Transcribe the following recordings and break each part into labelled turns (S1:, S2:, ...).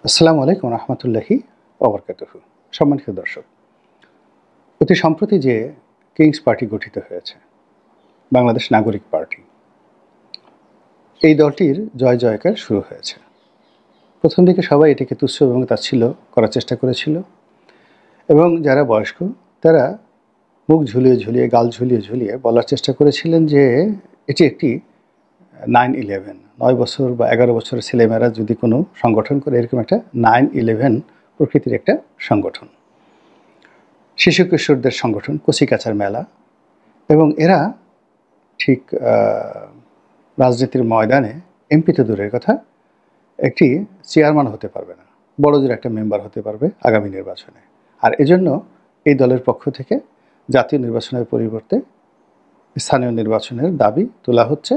S1: আসসালামু আলাইকুম রহমতুল্লাহি ওবরকাতুহু। সম্মানিত দর্শক, অতি সম্প্রতি যে কিংস পার্টি গঠিত হয়েছে, বাংলাদেশ নাগরিক পার্টি, এই দলটির জয় জয়কার শুরু হয়েছে। প্রথম দিকে সবাই এটাকে তুচ্ছ এবং তাচ্ছিল্য করার চেষ্টা করেছিল, এবং যারা বয়স্ক তারা মুখ ঝুলিয়ে ঝুলিয়ে, গাল ঝুলিয়ে ঝুলিয়ে বলার চেষ্টা করেছিলেন যে এটি একটি 9/11, 9 বছর বা 11 বছরের ছেলেমেয়েরা যদি কোনো সংগঠন করে, এরকম একটা 9/11 প্রকৃতির একটা সংগঠন, শিশু কিশোরদের সংগঠন, কচিকাঁচার মেলা। এবং এরা ঠিক রাজনীতির ময়দানে এমপি তো দূরের কথা, একটি চেয়ারম্যান হতে পারবে না, বড়জোর একটা মেম্বার হতে পারবে আগামী নির্বাচনে। আর এজন্য এই দলের পক্ষ থেকে জাতীয় নির্বাচনের পরিবর্তে স্থানীয় নির্বাচনের দাবি তোলা হচ্ছে,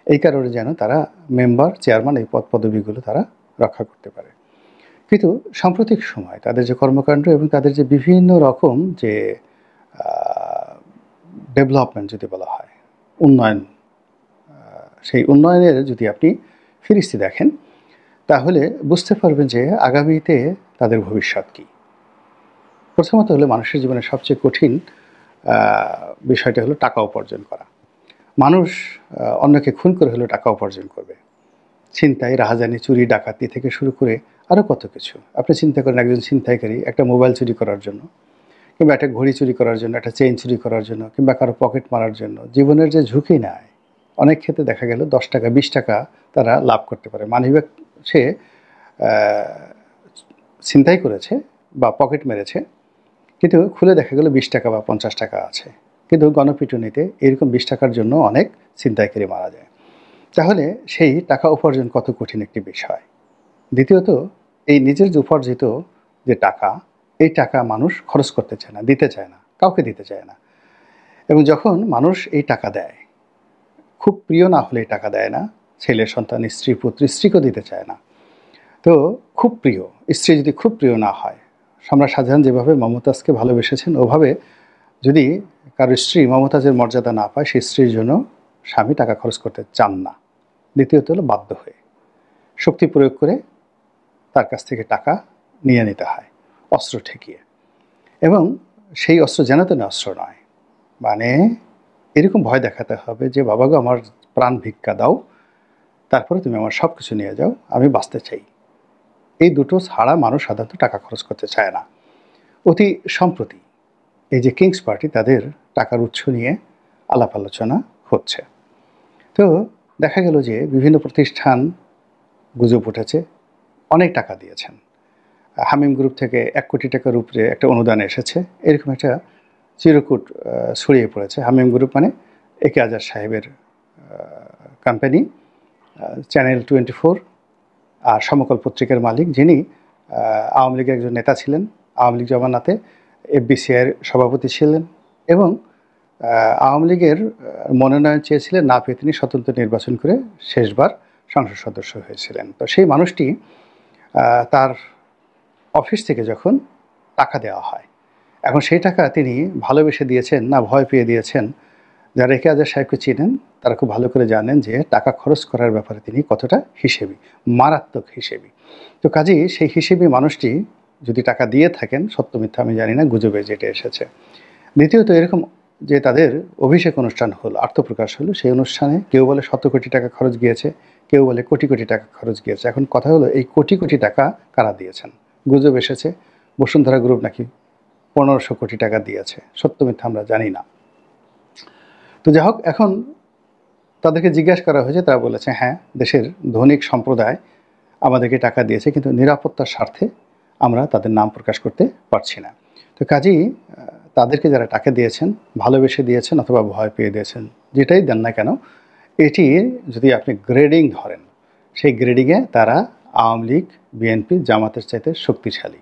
S1: এই কারণে যেন তারা মেম্বার, চেয়ারম্যান, এই পদ পদবিগুলো তারা রক্ষা করতে পারে। কিন্তু সাম্প্রতিক সময় তাদের যে কর্মকাণ্ড এবং তাদের যে বিভিন্ন রকম যে ডেভেলপমেন্ট যদি বলা হয়, উন্নয়ন, সেই উন্নয়নের যদি আপনি ফিরিস্তি দেখেন, তাহলে বুঝতে পারবেন যে আগামীতে তাদের ভবিষ্যৎ কী। প্রথমত হলো, মানুষের জীবনে সবচেয়ে কঠিন বিষয়টা হলো টাকা উপার্জন করা। মানুষ অন্যকে খুন করে হলেও টাকা উপার্জন করবে। ছিনতাই, রাহাজানি, চুরি, ডাকাতি থেকে শুরু করে আরও কত কিছু। আপনি চিন্তা করেন, একজন ছিনতাইকারী একটা মোবাইল চুরি করার জন্য, কিংবা একটা ঘড়ি চুরি করার জন্য, একটা চেইন চুরি করার জন্য, কিংবা কারো পকেট মারার জন্য জীবনের যে ঝুঁকি নেয়, অনেক ক্ষেত্রে দেখা গেল 10 টাকা 20 টাকা তারা লাভ করতে পারে। মানিব্যাগ সে ছিনতাই করেছে বা পকেট মেরেছে, কিন্তু খুলে দেখা গেল 20 টাকা বা 50 টাকা আছে। কিন্তু গণপিটুনিতে এরকম 20 টাকার জন্য অনেক ছিনতাইকারী মারা যায়। তাহলে সেই টাকা উপার্জন কত কঠিন একটি বিষয়। দ্বিতীয়ত, এই নিজের যে উপার্জিত যে টাকা, এই টাকা মানুষ খরচ করতে চায় না, দিতে চায় না, কাউকে দিতে চায় না। এবং যখন মানুষ এই টাকা দেয়, খুব প্রিয় না হলে এই টাকা দেয় না। ছেলে সন্তান, স্ত্রী, পুত্র, স্ত্রীকেও দিতে চায় না। তো খুব প্রিয় স্ত্রী যদি খুব প্রিয় না হয়, সম্রাট শাহজাহান যেভাবে মমতাজকে ভালোবেসেছেন, ওভাবে যদি কারো স্ত্রী মমতাজের মর্যাদা না পায়, সেই স্ত্রীর জন্য স্বামী টাকা খরচ করতে চান না। দ্বিতীয়ত হলো, বাধ্য হয়ে শক্তি প্রয়োগ করে তার কাছ থেকে টাকা নিয়ে নিতে হয়, অস্ত্র ঠেকিয়ে। এবং সেই অস্ত্র যেন তেন অস্ত্র নয়, মানে এরকম ভয় দেখাতে হবে যে, বাবা গো, আমার প্রাণ ভিক্ষা দাও, তারপরে তুমি আমার সব কিছু নিয়ে যাও, আমি বাঁচতে চাই। এই দুটো ছাড়া মানুষ সাধারণত টাকা খরচ করতে চায় না। অতি সম্প্রতি এই যে কিংস পার্টি, তাদের টাকার উৎস নিয়ে আলাপ আলোচনা হচ্ছে। তো দেখা গেল যে বিভিন্ন প্রতিষ্ঠান গুজব উঠেছে, অনেক টাকা দিয়েছেন। হামিম গ্রুপ থেকে 1 কোটি টাকার উপরে একটা অনুদান এসেছে, এরকম একটা চিরকুট ছড়িয়ে পড়েছে। হামিম গ্রুপ মানে একে আজাদ সাহেবের কোম্পানি, চ্যানেল 24 আর সমকাল পত্রিকার মালিক, যিনি আওয়ামী লীগের একজন নেতা ছিলেন, আওয়ামী লীগ জমানাতে এফবিসিআইয়ের সভাপতি ছিলেন, এবং আওয়ামী লীগের মনোনয়ন চেয়েছিলেন, না পেয়ে তিনি স্বতন্ত্র নির্বাচন করে শেষবার সংসদ সদস্য হয়েছিলেন। তো সেই মানুষটি, তার অফিস থেকে যখন টাকা দেওয়া হয়, এখন সেই টাকা তিনি ভালোবেসে দিয়েছেন না ভয় পেয়ে দিয়েছেন, যারা একে আজাদ সাহেবকে চিনেন তারা খুব ভালো করে জানেন যে টাকা খরচ করার ব্যাপারে তিনি কতটা হিসেবি, মারাত্মক হিসেবি। তো কাজেই সেই হিসেবি মানুষটি যদি টাকা দিয়ে থাকেন, সত্য মিথ্যা আমি জানি না, গুজবে যেটা এসেছে। দ্বিতীয়ত, এরকম যে তাদের অভিষেক অনুষ্ঠান হলো, আত্মপ্রকাশ হলো, সেই অনুষ্ঠানে কেউ বলে 100 কোটি টাকা খরচ গিয়েছে, কেউ বলে কোটি কোটি টাকা খরচ গিয়েছে। এখন কথা হলো, এই কোটি কোটি টাকা কারা দিয়েছেন? গুজব এসেছে বসুন্ধরা গ্রুপ নাকি 1500 কোটি টাকা দিয়েছে, সত্য মিথ্যা আমরা জানি না। তো যাই হোক, এখন তাদেরকে জিজ্ঞাসা করা হয়েছে, তারা বলেছে হ্যাঁ, দেশের ধনিক সম্প্রদায় আমাদেরকে টাকা দিয়েছে, কিন্তু নিরাপত্তার স্বার্থে আমরা তাদের নাম প্রকাশ করতে পারছি না। তো কাজেই তাদেরকে যারা টাকা দিয়েছেন, ভালোবেসে দিয়েছেন অথবা ভয় পেয়ে দিয়েছেন, যেটাই দেন না কেন, এটি যদি আপনি গ্রেডিং ধরেন, সেই গ্রেডিংয়ে তারা আওয়ামী লীগ, বিএনপি, জামাতের চাইতে শক্তিশালী।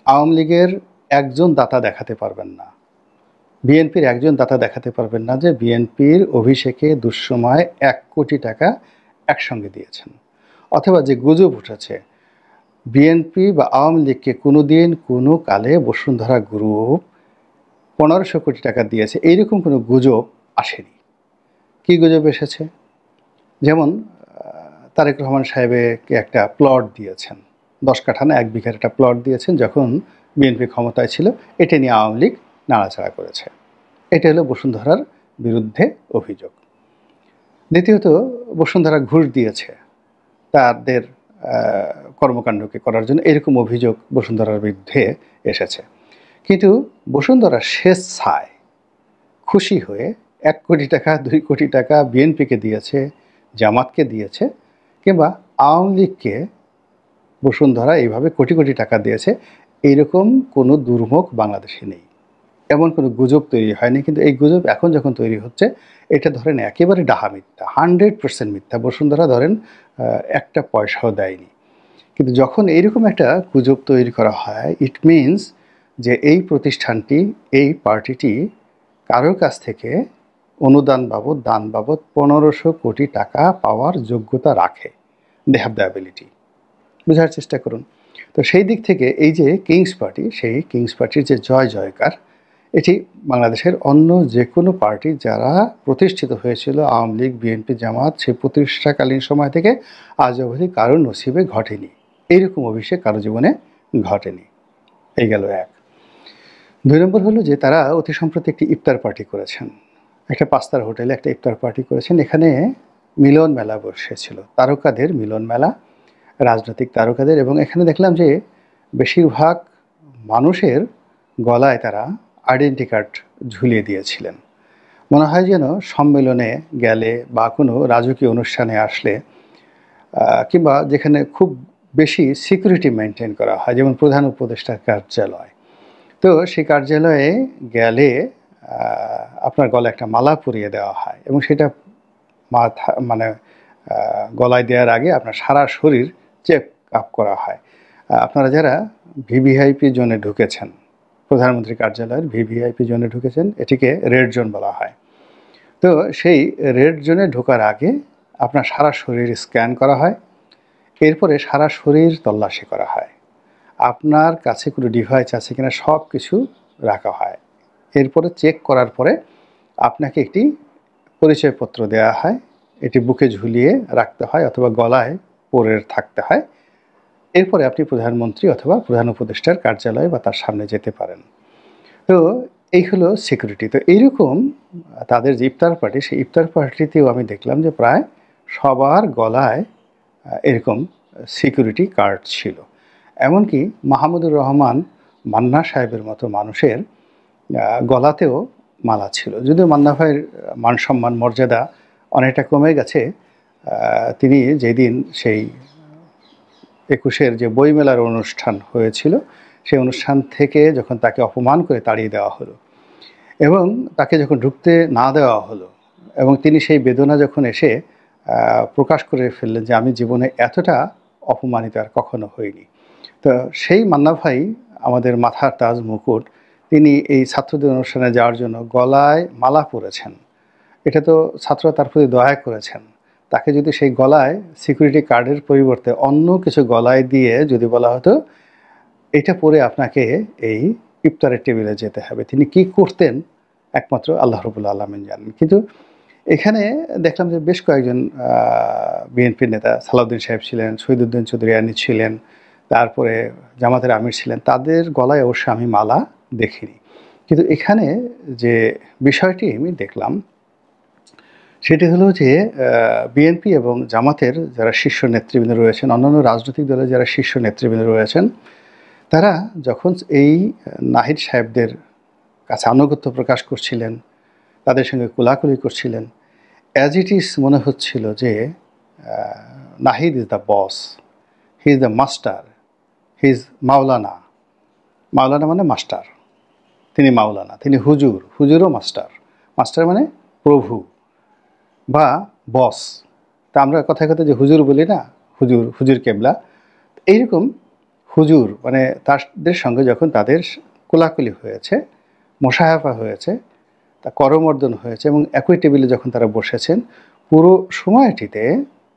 S1: আওয়ামী লীগের একজন দাতা দেখাতে পারবেন না, বিএনপির একজন দাতা দেখাতে পারবেন না যে বিএনপির অভিষেকে দুঃসময় 1 কোটি টাকা একসঙ্গে দিয়েছেন। অথবা যে গুজব উঠেছে, বিএনপি বা আওয়ামী লীগকে কোনো দিন কোনো কালে বসুন্ধরা গ্রুপ 1500 কোটি টাকা দিয়েছে, এইরকম কোনো গুজব আসেনি। কী গুজব এসেছে? যেমন তারেক রহমান সাহেবকে একটা প্লট দিয়েছেন, 10 কাঠা না 1 বিঘার একটা প্লট দিয়েছেন যখন বিএনপি ক্ষমতায় ছিল। এটা নিয়ে আওয়ামী লীগ নাড়াচাড়া করেছে। এটা হলো বসুন্ধরার বিরুদ্ধে অভিযোগ। দ্বিতীয়ত, বসুন্ধরা ঘুষ দিয়েছে তাদের কর্মকাণ্ডকে করার জন্য, এরকম অভিযোগ বসুন্ধরার বিরুদ্ধে এসেছে। কিন্তু বসুন্ধরা স্বেচ্ছায় খুশি হয়ে 1 কোটি টাকা 2 কোটি টাকা বিএনপিকে দিয়েছে, জামাতকে দিয়েছে, কিংবা আওয়ামী লীগকে বসুন্ধরা এইভাবে কোটি কোটি টাকা দিয়েছে, এইরকম কোনো দুর্মুখ বাংলাদেশে নেই। এমন কোনো গুজব তৈরি হয়নি। কিন্তু এই গুজব এখন যখন তৈরি হচ্ছে, এটা ধরেন একেবারে ডাহা মিথ্যা, 100% মিথ্যা। বসুন্ধরা ধরেন একটা পয়সাও দেয়নি। কিন্তু যখন এইরকম একটা গুজব তৈরি করা হয়, ইট মিনস যে এই প্রতিষ্ঠানটি, এই পার্টিটি কারোর কাছ থেকে অনুদান বাবদ, দান বাবদ 1500 কোটি টাকা পাওয়ার যোগ্যতা রাখে। They have the ability. বোঝার চেষ্টা করুন। তো সেই দিক থেকে এই যে কিংস পার্টি, সেই কিংস পার্টির যে জয় জয়কার, এটি বাংলাদেশের অন্য যে কোনো পার্টি যারা প্রতিষ্ঠিত হয়েছিল, আওয়ামী লীগ, বিএনপি, জামাত, সেই প্রতিষ্ঠাকালীন সময় থেকে আজ অবধি কারোর নসিবে ঘটেনি। এইরকম অভিষেক কারো জীবনে ঘটেনি। এই গেল 1। 2 নম্বর হলো যে তারা অতি সম্প্রতি একটি ইফতার পার্টি করেছেন। একটা 5 তারা হোটেলে একটা ইফতার পার্টি করেছেন। এখানে মিলন মেলা বসেছিল, তারকাদের মিলন মেলা, রাজনৈতিক তারকাদের। এবং এখানে দেখলাম যে বেশিরভাগ মানুষের গলায় তারা আইডেন্টি কার্ড ঝুলিয়ে দিয়েছিলেন। মনে হয় যেন সম্মেলনে গেলে বা কোনো রাজকীয় অনুষ্ঠানে আসলে, কিংবা যেখানে খুব বেশি সিকিউরিটি মেনটেন করা হয়, যেমন প্রধান উপদেষ্টার কার্যালয়। তো সেই কার্যালয়ে গেলে আপনার গলায় একটা মালা পরিয়ে দেওয়া হয় এবং সেটা মাথা মানে গলায় দেওয়ার আগে আপনার সারা শরীর চেক আপ করা হয়। আপনারা যারা ভিভিআইপি জোনে ঢুকেছেন, প্রধানমন্ত্রী কার্যালয়ের ভিভিআইপি জোনে ঢুকেছেন, এটিকে রেড জোন বলা হয়। তো সেই রেড জোনে ঢোকার আগে আপনার সারা শরীর স্ক্যান করা হয়, এরপরে সারা শরীর তল্লাশি করা হয়, আপনার কাছে কোনো ডিভাইস আছে কিনা সব কিছু রাখা হয়। এরপরে চেক করার পরে আপনাকে একটি পরিচয়পত্র দেওয়া হয়, এটি বুকে ঝুলিয়ে রাখতে হয় অথবা গলায় পরে থাকতে হয়। এরপরে আপনি প্রধানমন্ত্রী অথবা প্রধান উপদেষ্টার কার্যালয় বা তার সামনে যেতে পারেন। তো এই হলো সিকিউরিটি। তো এইরকম তাদের যে ইফতার পার্টি, সেই ইফতার পার্টিতেও আমি দেখলাম যে প্রায় সবার গলায় এরকম সিকিউরিটি কার্ড ছিল। এমনকি মাহমুদুর রহমান মান্না সাহেবের মতো মানুষের গলাতেও মালা ছিল। যদিও মান্না ভাইয়ের মান সম্মান মর্যাদা অনেকটা কমে গেছে। তিনি যেদিন সেই 21-এর যে বইমেলার অনুষ্ঠান হয়েছিল, সেই অনুষ্ঠান থেকে যখন তাকে অপমান করে তাড়িয়ে দেওয়া হলো এবং তাকে যখন ঢুকতে না দেওয়া হলো, এবং তিনি সেই বেদনা যখন এসে প্রকাশ করে ফেললেন যে আমি জীবনে এতটা অপমানিত আর কখনো হইনি। তো সেই মান্না ভাই, আমাদের মাথার তাজ মুকুট, তিনি এই ছাত্রদের অনুষ্ঠানে যাওয়ার জন্য গলায় মালা পরেছেন। এটা তো ছাত্ররা তার প্রতি দয়া করেছেন। তাকে যদি সেই গলায় সিকিউরিটি কার্ডের পরিবর্তে অন্য কিছু গলায় দিয়ে যদি বলা হতো এটা পরে আপনাকে এই ইফতারের টেবিলে যেতে হবে, তিনি কি করতেন একমাত্র আল্লাহ রাব্বুল আলামিন জানেন। কিন্তু এখানে দেখলাম যে বেশ কয়েকজন বিএনপির নেতা, সালাউদ্দিন সাহেব ছিলেন, শহীদুদ্দিন চৌধুরী আনি ছিলেন, তারপরে জামাতের আমির ছিলেন, তাদের গলায় অবশ্য আমি মালা দেখিনি। কিন্তু এখানে যে বিষয়টি আমি দেখলাম সেটি হলো যে বিএনপি এবং জামাতের যারা শীর্ষ নেতৃবৃন্দ রয়েছেন, অন্যান্য রাজনৈতিক দলের যারা শীর্ষ নেতৃবৃন্দ রয়েছেন, তারা যখন এই নাহিদ সাহেবদের কাছে আনুগত্য প্রকাশ করছিলেন, তাদের সঙ্গে কোলাকুলি করছিলেন, অ্যাজ ইট ইজ মনে হচ্ছিল যে Nahid is the boss, he is the master, he is মাওলানা। মাওলানা মানে মাস্টার, তিনি মাওলানা, তিনি হুজুর, হুজুরও মাস্টার, মাস্টার মানে প্রভু বা বস। তা আমরা কথায় কথায় যে হুজুর বলি না, হুজুর, হুজুর কেবলা, এইরকম হুজুর মানে তাদের সঙ্গে যখন তাদের কোলাকুলি হয়েছে, মোশাহাফা হয়েছে, তা করমর্দন হয়েছে এবং একই টেবিলে যখন তারা বসেছেন, পুরো সময়টিতে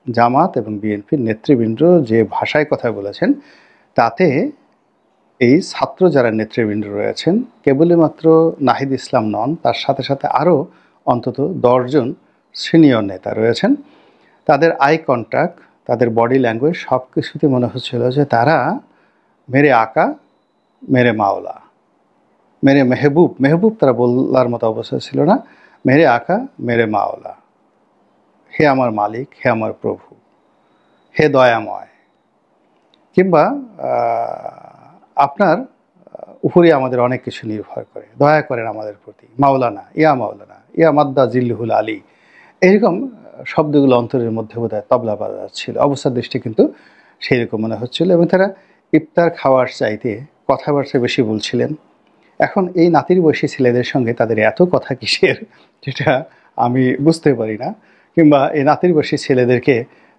S1: জামাত এবং বিএনপির নেতৃবৃন্দ যে ভাষায় কথা বলেছেন, তাতে এই ছাত্র যারা নেতৃবৃন্দ রয়েছেন, কেবলই মাত্র নাহিদ ইসলাম নন, তার সাথে সাথে আরও অন্তত 10 জন সিনিয়র নেতা রয়েছেন, তাদের আই কন্ট্যাক্ট তাদের বডি ল্যাঙ্গুয়েজ সব কিছুতে মনে হচ্ছিল যে তারা মেরে আকা, মেরে মাওলা, মেরে মেহবুব, মেহবুব তারা বলার মতো অবস্থা ছিল না, মেরে আকা, মেরে মাওলা, হে আমার মালিক, হে আমার প্রভু, হে দয়াময়, কিংবা আপনার উপরে আমাদের অনেক কিছু নির্ভর করে, দয়া করেন আমাদের প্রতি, মাওলানা, ইয়া মাদ্দা জিল্লুহুল আলী। এইরকম শব্দগুলো অন্তরের মধ্যে বোধহয় তবলা বাজাচ্ছিল। অবস্থার দৃষ্টি কিন্তু সেই রকম মনে হচ্ছিল, এবং তারা ইফতার খাওয়ার চাইতে কথাবার্তা বেশি বলছিলেন। এখন এই নাতির বয়সী ছেলেদের সঙ্গে তাদের এত কথা কিসের, যেটা আমি বুঝতে পারি না। কিংবা এই নাতির বয়সী ছেলেদেরকে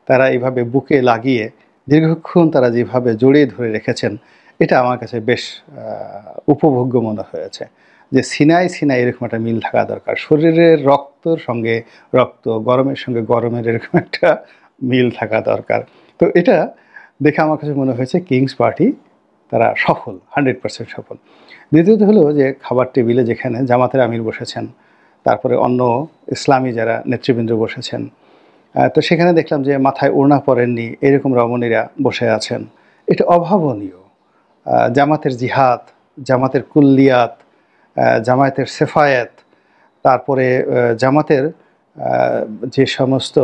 S1: তারা এইভাবে বুকে লাগিয়ে দীর্ঘক্ষণ তারা যেভাবে জড়িয়ে ধরে রেখেছেন, এটা আমার কাছে বেশ উপভোগ্য মনে হয়েছে। যে সিনাই সিনাই এরকম একটা মিল থাকা দরকার, শরীরের রক্তর সঙ্গে রক্ত, গরমের সঙ্গে গরমের এরকম একটা মিল থাকা দরকার। তো এটা দেখে আমার কাছে মনে হয়েছে কিংস পার্টি তারা সফল, 100% সফল। দ্বিতীয়ত হলো যে খাবার টেবিলে যেখানে জামাতের আমির বসেছেন, তারপরে অন্য ইসলামী যারা নেতৃবৃন্দ বসেছেন, তো সেখানে দেখলাম যে মাথায় ওড়না পরেননি এরকম রমণীরা বসে আছেন। এটা অভাবনীয়। জামাতের জিহাদ, জামাতের কুল্লিয়াত, জামায়াতের সেফায়েত, তারপরে জামাতের যে সমস্ত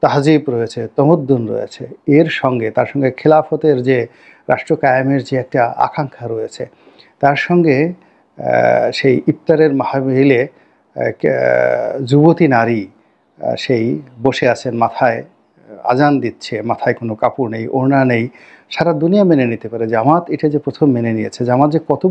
S1: তাহজিব রয়েছে, তমদ্দুন রয়েছে, এর সঙ্গে তার সঙ্গে খেলাফতের যে রাষ্ট্র কায়েমের যে একটা আকাঙ্ক্ষা রয়েছে, তার সঙ্গে সেই ইফতারের মাহফিলে যুবতী নারী সেই বসে আছেন, মাথায় আজান দিচ্ছে, মাথায় কোনো কাপড় নেই, ওড়না নেই, সারা দুনিয়া মেনে নিতে পারে। জামাত এটা যে প্রথম মেনে নিয়েছে, জামাত যে কত